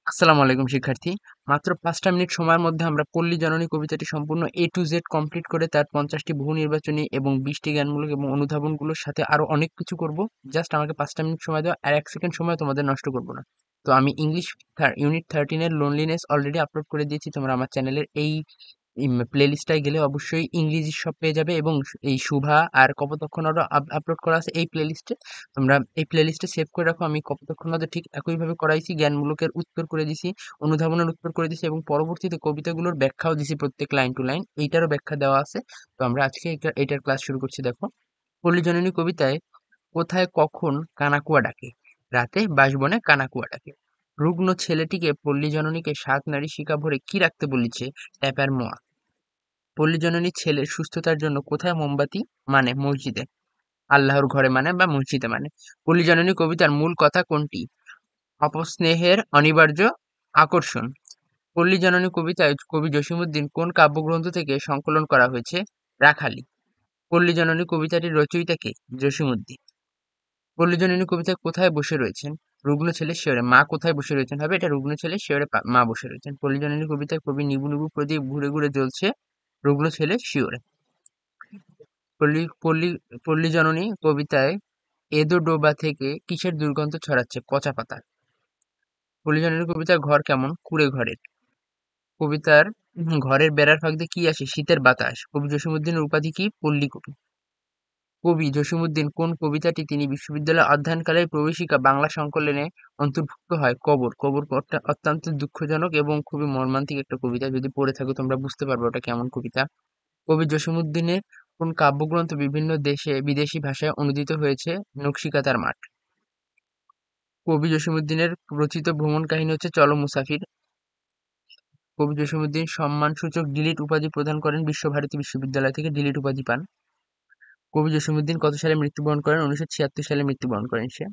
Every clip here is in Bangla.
আসসালামু আলাইকুম শিক্ষার্থী। মাত্র ৫টা মিনিট সময়ের মধ্যে আমরা পল্লী জননী কবিতাটি সম্পূর্ণ A to Z কমপ্লিট করে তার ৫০টি বহু নির্বাচনী এবং ২০টি জ্ঞানমূলক এবং অনুধাবনগুলোর সাথে আরো অনেক কিছু করব। জাস্ট আমাকে ৫টা মিনিট সময় দাও, আর ১ সেকেন্ড সময় তোমাদের নষ্ট করব না। তো আমি ইংলিশ ইউনিট 13 এর লোনলিনেস অলরেডি আপলোড করে দিয়েছি। তোমরা আমার চ্যানেলের এই প্লেলিস্টটায় গেলে অবশ্যই ইংরেজি সব পেয়ে যাবে, এবং এই শুভা আর কপোতক্ষণও আপলোড করা আছে এই প্লেলিস্টে। তোমরা এই প্লেলিস্টে সেভ করে রাখো। আমি কপোতক্ষণও ঠিক একইভাবে করাইছি, জ্ঞানমূলকের উত্তর করে দিছি, অনুধাবনের উত্তর করে দিছি, এবং পরবর্তীতে কবিতাগুলোর ব্যাখ্যাও দিছি, প্রত্যেক লাইন টু লাইন এইটারও ব্যাখ্যা দেওয়া আছে। তো আমরা আজকে এইটার ক্লাস শুরু করছি। দেখো, পল্লী জননী কবিতায় কোথায় কখন কানাকুয়া ডাকে, রাতে বাঁশবনে কানাকুয়া ডাকে, রুগ্ন ছেলেটিকে পল্লী জননীকে সাত নারী শিকা ভরে কি রাখতে বলেছে, ট্যাপার মোয়া। পল্লী জননী ছেলের সুস্থতার জন্য কোথায় মোমবাতি মানে, মসজিদে, আল্লাহর ঘরে মানে বা মসজিদে মানে। পল্লী জননী কবিতার মূল কথা কোনটি, অপস্নেহের অনিবার্য আকর্ষণ। পল্লী জননী কবিতায় কবি জসীমউদ্দীন কোন কাব্যগ্রন্থ থেকে সংকলন করা হয়েছে, রাখালি। পল্লী জননী কবিতাটির রচয়িতা কে, জসীমউদ্দীন। পল্লী জননী কবিতায় কোথায় বসে রয়েছেন, রুগ্ন ছেলে শিয়রে। মা কোথায় বসে রয়েছেন হবে, এটা রুগ্ন ছেলে শিয়রে মা বসে রয়েছেন। পল্লী জননী কবিতায় কবি নিবু নিবু প্রদীপ ঘুরে ঘুরে জ্বলছে, রুগ্ন ছেলে শিয়রে। পল্লী পল্লী পল্লী জননী কবিতায় এদো ডোবা থেকে কিসের দুর্গন্ধ ছড়াচ্ছে, পচা পাতা। পল্লী জননী কবিতার ঘর কেমন, কুঁড়ে ঘরের। কবিতার ঘরের বেড়ার ফাঁক দিয়ে কি আসে, শীতের বাতাস। কবি জসীমউদ্দীনের উপাধি কি, পল্লী কবি। কবি জসীমউদ্দীন কোন কবিতাটি তিনি বিশ্ববিদ্যালয়ে অধ্যয়নকালে প্রবেশিকা বাংলা সংকলনে অন্তর্ভুক্ত হয়, কবর। কবর অত্যন্ত দুঃখজনক এবং খুবই মর্মান্তিক একটা কবিতা। যদি পড়ে থাকো তোমরা বুঝতে পারবে ওটা কেমন কবিতা। কবি জসীমউদ্দীনের কোন কাব্যগ্রন্থ বিভিন্ন দেশে বিদেশি ভাষায় অনূদিত হয়েছে, নকশিকাঁথার মাঠ। কবি জসীমউদ্দীনের রচিত ভ্রমণ কাহিনী হচ্ছে চলো মুসাফির। কবি জসীমউদ্দীন সম্মানসূচক ডিলিট উপাধি প্রদান করেন বিশ্বভারতী বিশ্ববিদ্যালয় থেকে, ডিলিট উপাধি পান। কবি জসীমউদ্দীন কত সালে মৃত্যুবরণ করেন, ১৯৭৬ সালে মৃত্যুবরণ করেন সে।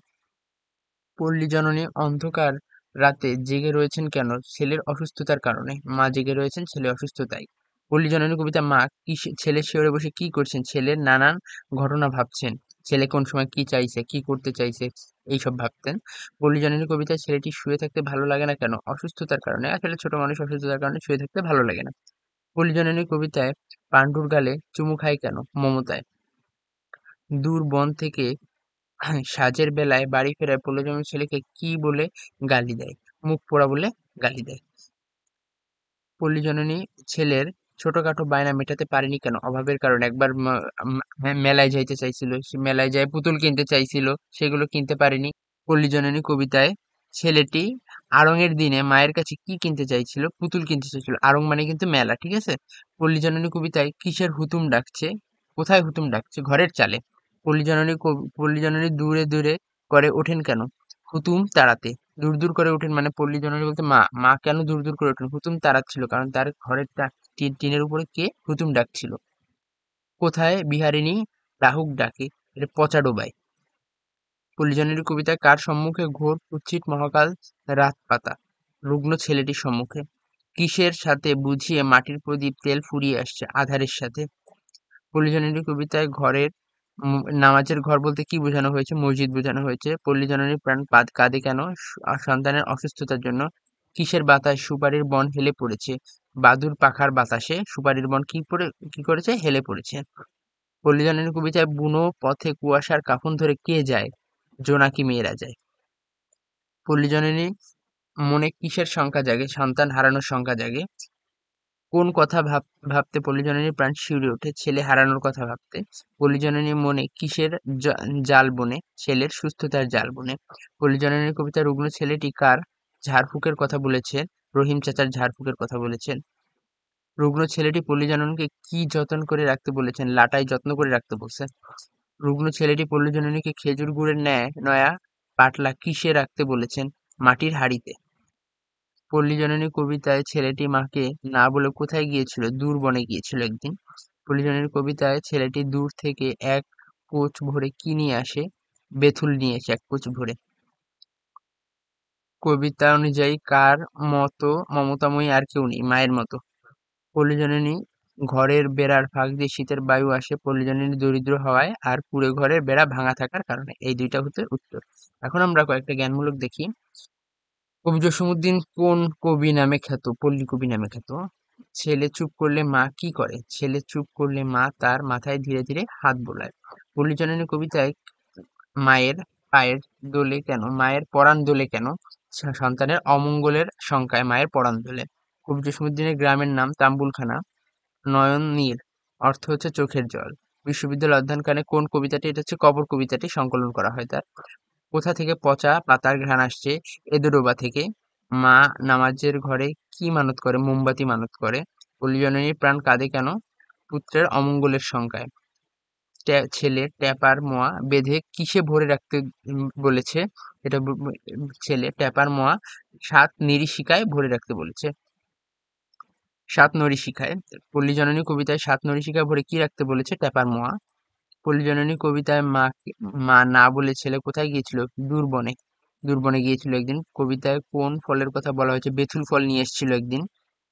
পল্লী জননী অন্ধকার রাতে জেগে রয়েছেন কেন, ছেলের অসুস্থতার কারণে। মা জেগে রয়েছেন, ছেলে অসুস্থ তাই। পল্লী জননী কবিতা মা কি ছেলের শিয়রে বসে কি করছেন, ছেলের নানান ঘটনা ভাবছেন, ছেলে কোন সময় কি চাইছে, কি করতে চাইছে, এইসব ভাবতেন। পল্লী জননী কবিতায় ছেলেটি শুয়ে থাকতে ভালো লাগে না কেন, অসুস্থতার কারণে। আসলে ছোট মানুষ অসুস্থতার কারণে শুয়ে থাকতে ভালো লাগে না। পল্লী জননী কবিতায় পাণ্ডুর গালে চুমু খায় কেন, মমতায়। দূর বন থেকে সাঁঝের বেলায় বাড়ি ফেরায় পল্লীজননী ছেলেকে কি বলে গালি দেয়, মুখ পোড়া বলে গালি দেয়। পল্লী জননী ছেলের ছোটখাটো বায়না মেটাতে পারেনি কেন, অভাবের কারণে। একবার মেলায় যাইতে চাইছিল, সে মেলায় যায় পুতুল কিনতে চাইছিল, সেগুলো কিনতে পারেনি। পল্লী জননী কবিতায় ছেলেটি আড়ং-এর দিনে মায়ের কাছে কি কিনতে চাইছিল, পুতুল কিনতে চাইছিল। আড়ং মানে কিন্তু মেলা, ঠিক আছে। পল্লী জননী কবিতায় কিসের হুতুম ডাকছে, কোথায় হুতুম ডাকছে, ঘরের চালে। পল্লী জননী দূরে দূরে করে ওঠেন কেন, হুতুম তাড়াতে। দূর দূর করে ওঠেন মানে পল্লী জননী বলতে মা। মা কেন দূর দূর করে ওঠেন, হুতুম তাড়াচ্ছিল, কারণ তার ঘরের টিনের উপরে কে হুতুম ডাকছিল। কোথায় বিহারিণী রাহুক ডাকে, এটা পচা ডোবায়। পল্লী জননী কবিতায় কার সম্মুখে ঘোর কুৎসিত মহাকাল রাত পাতা, রুগ্ন ছেলেটির সম্মুখে। কিসের সাথে বুঝিয়ে মাটির প্রদীপ তেল ফুরিয়ে আসছে, আধারের সাথে। পল্লী জননী কবিতায় ঘরের নামাজের ঘর বলতে কি বোঝানো হয়েছে, মসজিদ বোঝানো হয়েছে। পল্লী জননীর প্রাণ কাঁদে কেন, সন্তানের অসুস্থতার জন্য। কিসের বাতাস সুপারির বন হেলে পড়েছে, বাদুর পাখার বাতাসে সুপারির বন কি করেছে, হেলে পড়েছে। পল্লী জননী কবিতায় বুনো পথে কুয়াশার কাফন ধরে কে যায়, জোনাকি মেয়েরা যায়। পল্লী জননী মনে কিসের শঙ্কা জাগে, সন্তান হারানোর শঙ্কা জাগে। কোন কথা ভাবতে পল্লী জননীর প্রাণ শিউরে ওঠে, ছেলে হারানোর কথা ভাবতে। পল্লী জননীর মনে কিসের জাল বনে, ছেলের সুস্থতার জাল বনে। পল্লী জননীর কবিতা রুগ্ন ছেলেটি কার ঝাড়ফুঁকের কথা বলেছে, রহিম চাচার ঝাড়ফুঁকের কথা বলেছেন। রুগ্ন ছেলেটি পল্লী জননীকে কি যতন করে রাখতে বলেছেন, লাটাই যত্ন করে রাখতে বলছে। রুগ্ন ছেলেটি পল্লী জননীকে খেজুর গুড়ের নয়া পাটলা কিসে রাখতে বলেছেন, মাটির হাঁড়িতে। পল্লী জননী কবিতায় ছেলেটি মাকে না বলে কোথায় গিয়েছিল, দূর বনে গিয়েছিল একদিন। পল্লী জননীর কবিতায় ছেলেটি দূর থেকে এক কোচ ভরে কি নিয়ে আসে, বেথুল নিয়ে আসে এক কোচ ভরে। কবিতা অনুযায়ী কার মতো মমতাময়ী আর কেউ নেই, মায়ের মতো। পল্লী জননী ঘরের বেড়ার ফাঁক দিয়ে শীতের বায়ু আসে, পল্লী জননী দরিদ্র হওয়ায় আর কুঁড়ে ঘরের বেড়া ভাঙা থাকার কারণে। এই দুইটা হচ্ছে উত্তর। এখন আমরা কয়েকটা জ্ঞানমূলক দেখি। কবি জসীমউদ্দীন কোন কবি নামে খ্যাত? পল্লী কবি নামে খ্যাত। ছেলে চুপ করলে মা কি করে? ছেলে চুপ করলে মা তার মাথায় ধীরে ধীরে হাত বোলায়। পল্লী জননী কবিতায় মায়ের পায়ের দোলে কেন? মায়ের পরাণ দোলে কেন? সন্তানের অমঙ্গলের শঙ্কায় মায়ের পরাণ দোলে। কবি জসীমউদ্দীনের গ্রামের নাম তাম্বুলখানা। নয়ন নীর অর্থ হচ্ছে চোখের জল। বিশ্ববিদ্যালয় অধ্যয়নকালে কোন কবিতাটি, এটা হচ্ছে কবর কবিতাটি সংকলন করা হয় তার। কোথা থেকে পচা পাতার ঘ্রাণ আসছে? এদুরোবা থেকে। মা নামাজের ঘরে কি মানত করে? মোমবাতি মানত করে। পল্লী জননীর প্রাণ কাঁদে কেন? পুত্রের অমঙ্গলের শঙ্কায়। ছেলে ট্যাপার মোয়া বেঁধে কিসে ভরে রাখতে বলেছে? এটা ছেলে ট্যাপার মোয়া 7 নিরীক্ষিকায় ভরে রাখতে বলেছে। 7 নরীক্ষিকায়। পল্লী জননী কবিতায় 7 নরীক্ষিকায় ভরে কি রাখতে বলেছে? ট্যাপার মোয়া। পল্লী জননী কবিতায় মা না বলে ছেলে কোথায় গিয়েছিল? দূরবনে। দূরবনে গিয়েছিল একদিন। কবিতায় কোন ফলের কথা বলা হয়েছে? বেথুল ফল নিয়ে এসেছিল একদিন।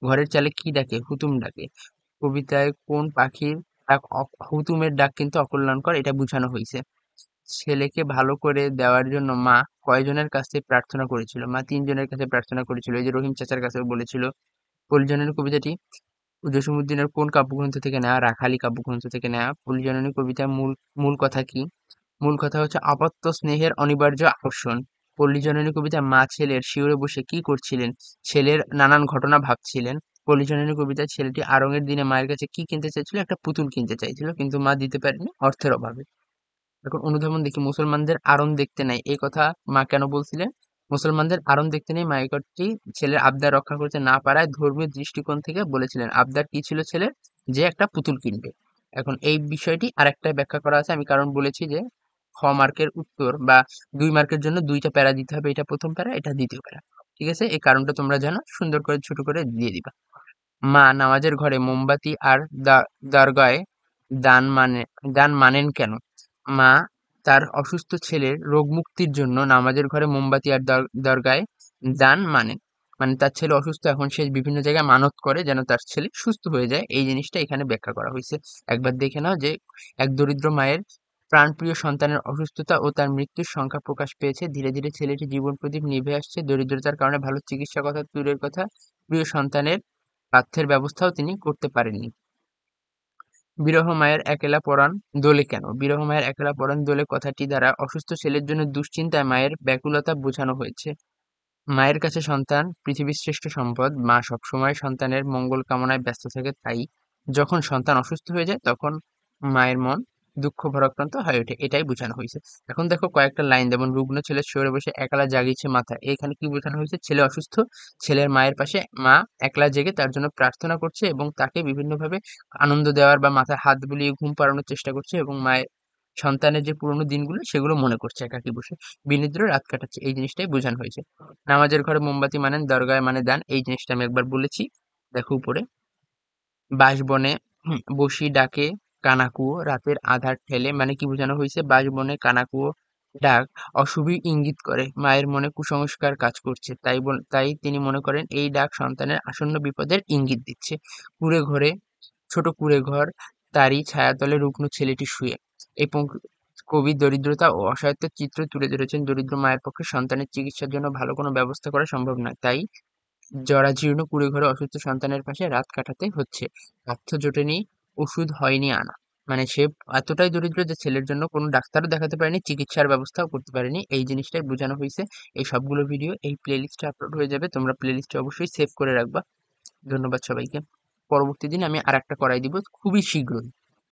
ঘরের চালে কি ডাকে? হুতুম ডাকে। কবিতায় কোন পাখির ডাক হুতুমের ডাক কিন্তু অকল্যাণকর, এটা বোঝানো হয়েছে। ছেলেকে ভালো করে দেওয়ার জন্য মা কয়জনের কাছে প্রার্থনা করেছিল? মা 3 জনের কাছে প্রার্থনা করেছিল, এই যে রহিম চাচার কাছে বলেছিল। পল্লী জননী কবিতাটি জসীমউদ্দীনের কোন কাব্যগ্রন্থ থেকে নেওয়া? রাখালি কাব্যগ্রন্থ থেকে নেওয়া। পল্লী জননী কবিতার মূল মূল কথা কি? মূল কথা হচ্ছে অপত্য স্নেহের অনিবার্য আকর্ষণ। পল্লী জননী কবিতায় মা ছেলের শিয়রে বসে কি করছিলেন? ছেলের নানান ঘটনা ভাবছিলেন। পল্লী জননী কবিতায় ছেলেটি আরঙের দিনে মায়ের কাছে কি কিনতে চাইছিল? একটা পুতুল কিনতে চাইছিল, কিন্তু মা দিতে পারেনি অর্থের অভাবে। এখন অনুধাবন দেখি, মুসলমানদের আড়ং দেখতে নাই, এই কথা মা কেন বলছিলেন? মুসলমানদের আড়ং দেখতে নেই মা এই কথাটি ছেলের আবদার রক্ষা করতে না পারায় ধর্মীয় দৃষ্টিকোণ থেকে বলেছিলেন। আবদার কি ছিল ছেলের? যে একটা পুতুল কিনবে। এখন এই বিষয়টি আরেকটা ব্যাখ্যা করা আছে, আমি কারণ বলেছি যে খ মার্কের উত্তর বা 2 মার্কের জন্য 2টা প্যারা দিতে হবে, এটা প্রথম প্যারা, এটা দ্বিতীয় প্যারা। ঠিক আছে, এই কারণটা তোমরা জানো, সুন্দর করে ছোট করে দিয়ে দিবা। মা নামাজের ঘরে মোমবাতি আর দরগায় দান মানেন কেন? মা তার অসুস্থ ছেলের রোগ মুক্তির জন্য নামাজের ঘরে মোমবাতি আর দরগায় দান মানেন। মানে তার ছেলে অসুস্থ, এখন সে বিভিন্ন জায়গায় মানত করে যেন তার ছেলে সুস্থ হয়ে যায়, এই জিনিসটা এখানে ব্যাখ্যা করা হয়েছে। একবার দেখে নাও যে এক দরিদ্র মায়ের প্রাণপ্রিয় সন্তানের অসুস্থতা ও তার মৃত্যুর সংখ্যা প্রকাশ পেয়েছে। ধীরে ধীরে ছেলেটির জীবন প্রদীপ নিভে আসছে। দরিদ্রতার কারণে ভালো চিকিৎসা কথা দূরের কথা, প্রিয় সন্তানের পাথ্যের ব্যবস্থাও তিনি করতে পারেননি। বিরহ মায়ের একলা পরাণ দোলে কেন? বিরহ মায়ের একলা পরাণ দোলে কথাটি দ্বারা অসুস্থ ছেলের জন্য দুশ্চিন্তায় মায়ের ব্যাকুলতা বোঝানো হয়েছে। মায়ের কাছে সন্তান পৃথিবীর শ্রেষ্ঠ সম্পদ। মা সবসময় সন্তানের মঙ্গল কামনায় ব্যস্ত থাকে, তাই যখন সন্তান অসুস্থ হয়ে যায় তখন মায়ের মন দুঃখ ভারাক্রান্ত হয়ে ওঠে, এটাই বোঝানো হয়েছে। এখন দেখো কয়েকটা লাইন, যেমন রুগ্ন ছেলে সরে বসে একলা জাগিয়েছে মাথা, এখানে কি বোঝানো হয়েছে? ছেলে অসুস্থ, ছেলের মায়ের পাশে মা একলা জেগে তার জন্য প্রার্থনা করছে এবং তাকে বিভিন্নভাবে আনন্দ দেওয়ার বা মাথায় হাত বুলিয়ে ঘুম পাড়ানোর চেষ্টা করছে, এবং মায়ের সন্তানের যে পুরনো দিনগুলো সেগুলো মনে করছে একাকী বসে, বিনিদ্র রাত কাটাচ্ছে, এই জিনিসটাই বোঝানো হয়েছে। নামাজের ঘরে মোমবাতি মানেন, দরগায় মানে দান, এই জিনিসটা আমি একবার বলেছি। দেখো উপরে, বাঁশবনে বসি ডাকে কানাকুয়ো রাতের আঁধার ঠেলে, মানে কি বোঝানো হয়েছে? বাঁশবনে কানাকুয়ো ডাক অশুভই ইঙ্গিত করে, মায়ের মনে কুসংস্কার কাজ করছে, তাই তিনি মনে করেন এই ডাক সন্তানের আসন্ন বিপদের ইঙ্গিত দিচ্ছে। কুঁড়ে ঘরে, ছোট কুঁড়ে ঘর, তারই ছায়াতলে রুগ্ন ছেলেটি শুয়ে। এই কবি দরিদ্রতা ও অসহায়ত্বের চিত্র তুলে ধরেছেন। দরিদ্র মায়ের পক্ষে সন্তানের চিকিৎসার জন্য ভালো কোনো ব্যবস্থা করা সম্ভব নয়, তাই জরাজীর্ণ কুঁড়েঘরে অসুস্থ সন্তানের পাশে রাত কাটাতে হচ্ছে। অর্থ জোটেনি, ওষুধ হয়নি আনা, মানে সে এতটাই দরিদ্র যে ছেলের জন্য কোনো ডাক্তারও দেখাতে পারেনি, চিকিৎসার ব্যবস্থাও করতে পারেনি, এই জিনিসটাই বোঝানো হয়েছে। এই সবগুলো ভিডিও এই প্লেলিস্টে আপলোড হয়ে যাবে, তোমরা প্লেলিস্টে অবশ্যই সেভ করে রাখবা। ধন্যবাদ সবাইকে। পরবর্তী দিন আমি আর একটা করাই দিব খুবই শীঘ্রই।